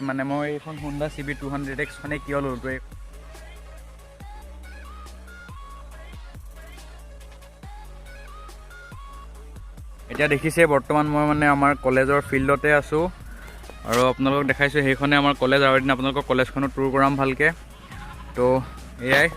মানে মই এইখন Honda CB 200X খনে কিয় ল'লো এতিয়া দেখিছে বৰ্তমান মই মানে আমাৰ কলেজৰ ফিল্ডতে আছোঁ আৰু আপোনালোকক দেখাইছোঁ সেইখনে আমাৰ কলেজ আৰু এদিন আপোনালোকক কলেজখনো টুৰ কৰাম ভালকৈ তো এয়াই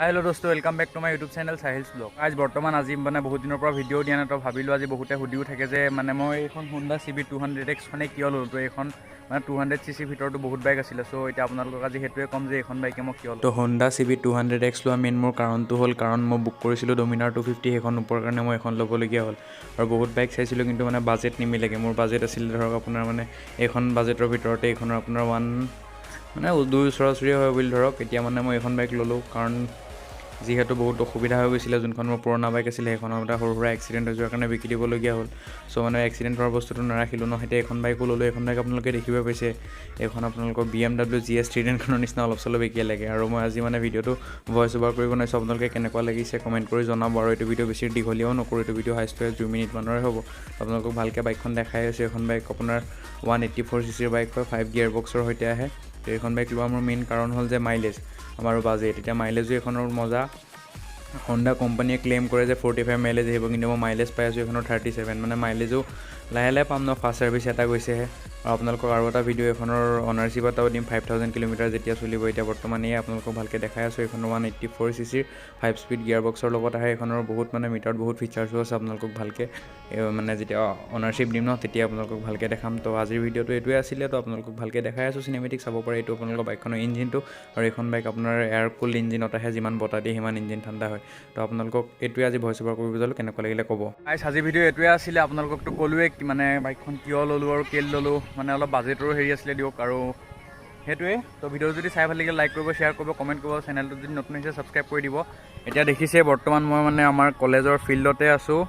हेलो दोस्तों welcome back to my YouTube channel Sahil's blog आज बर्तमान आज मैं बहुत दिन पर भिडिओ दिया ना तो भाविलो आज बहुते सुधिओ थाके जे माने मैं एखन Honda CB 200X खने किय ललो एखन माने 200cc ভিতৰটো বহুত বাইক আছিল সো এটা আপোনালোকক আজি হেতুৱে কম যে এখন বাইকে মই কিয় তো Honda CB 200X লোৱা মেইন মোৰ কাৰণটো হ'ল কাৰণ মই বুক কৰিছিলোঁ Dominar 250 এখন ওপৰ কাৰণে মই এখন ল'বলগীয়া হ'ল আৰু বহুত বাইক চাইছিলোঁ কিন্তু মানে বাজেট নিমিলেগে মোৰ বাজেট আছিল ধৰক আপোনাৰ মানে এখন বাজেটৰ ভিতৰতে এখনৰ আপোনাৰ মানে 2 ওচৰা-ওচৰি হয় বুলি ধৰক এতিয়া মানে মই এখন বাইক ল'লোঁ কাৰণ যিহেতু বহুত অসুবিধা হৈ গৈছিল যোনখন মোৰ পুৰণা বাইক আছিল সেইখনৰ এটা সৰু সুৰা এক্সিডেণ্ট হৈ যোৱাৰ কাৰণে বিক্ৰী দিবলগীয়া হ'ল সো মানে এক্সিডেণ্ট হোৱাৰ বস্তুটো নাৰাখিলোঁ ন হেতে এখন বাইকো ল'লোঁ এখন বাইক আপোনালোকে দেখিব পাইছে এখন আপোনালোকৰ BMW GS 310 খনৰ নিচিনা অলপ চলপ একেই লাগে আৰু মই আজি মানে ভিডিঅ'টো ভয়েস ওভাৰ কৰি বনাইছোঁ আপোনালোকে কেনেকুৱা লাগিছে কমেণ্ট কৰি জনাব আৰু এইটো ভিডিঅ' বেছি দীঘলীয়াও নকৰোঁ এইটো ভিডিঅ' হাইষ্ট 2 মিনিট মানৰে হ'ব আপোনালোকক ভালকৈ বাইকখন দেখাই আছোঁ এখন বাইক আপোনাৰ 184cc বাইক হয় 5 গিয়াৰ বক্সৰ সৈতে আহে তো এখন বাইক লোৱা মোৰ মেইন কাৰণ হ'ল যে মাইলেজ আমাৰ বাজেট এতিয়া মাইলেজো এখনৰ মজা Honda কোম্পানীয়ে ক্লেইম কৰে যে 45 মাইলেজ আহিব কিন্তু মই মাইলেজ পাই আছোঁ এখনৰ 37 মানে মাইলেজো লাহে লাহে পাম ন ফাষ্ট সাৰ্ভিস এটা গৈছেহে আৰু আপোনালোকক আৰু এটা ভিডিঅ' এখনৰ অনাৰশ্বিপ এটাও দিম 5000 কিলোমিটাৰ যেতিয়া চলিব এতিয়া বৰ্তমান এই আপোনালোকক ভালকৈ দেখাই আছোঁ এখনৰ 184cc 5 স্পীড গিয়াৰ বক্সৰ লগত আহে এখনৰ বহুত মানে মিটাৰত বহুত ফিচাৰ্ছো আছে আপোনালোকক ভালকৈ মানে যেতিয়া অনাৰশ্বিপ দিম ন তেতিয়া আপোনালোকক ভালকৈ দেখাম তো আজিৰ ভিডিঅ'টো এইটোৱে আছিলে তো আপোনালোকক ভালকৈ দেখাই আছোঁ চিনেমেটিক চাব পাৰে এইটো আপোনালোকৰ বাইকখনৰ ইঞ্জিনটো আৰু এখন বাইক আপোনাৰ এয়াৰ কুল ইঞ্জিনত আহে যিমান বতাহ দিয়ে সিমান ইঞ্জিন ঠাণ্ডা হয় তো আপোনালোকক এইটোৱে আজি ভয়েস ওভাৰ কৰিব যালোঁ কেনেকুৱা লাগিলে ক'ব আজি ভিডিঅ' এইটোৱে আছিলে আপোনালোককতো ক'লোৱে মানে বাইকখন কিয় ল'লোঁ আৰু কেলে ল'লোঁ মানে অলপ বাজেটৰো হেৰি আছিলে দিয়ক আৰু সেইটোৱে তো ভিডিঅ'টো যদি চাই ভাল লাগিলে লাইক কৰিব শ্বেয়াৰ কৰিব কমেণ্ট কৰিব চেনেলটো যদি নতুন হৈছে ছাবস্ক্ৰাইব কৰি দিব এতিয়া দেখিছে বৰ্তমান মই মানে আমাৰ কলেজৰ ফিল্ডতে আছোঁ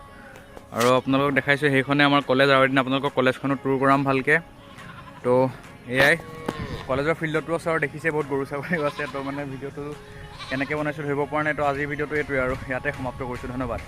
আৰু আপোনালোকক দেখাইছোঁ সেইখনে আমাৰ কলেজ আৰু এদিন আপোনালোকক কলেজখনো টুৰ কৰাম ভালকৈ তো এয়াই কলেজৰ ফিল্ডতো আছে আৰু দেখিছে বহুত গৰু ছাগলীও আছে তো মানে ভিডিঅ'টো কেনেকৈ বনাইছোঁ ধৰিব পৰা নাই তো আজিৰ ভিডিঅ'টো এইটোৱে আৰু ইয়াতে সমাপ্ত কৰিছোঁ ধন্যবাদ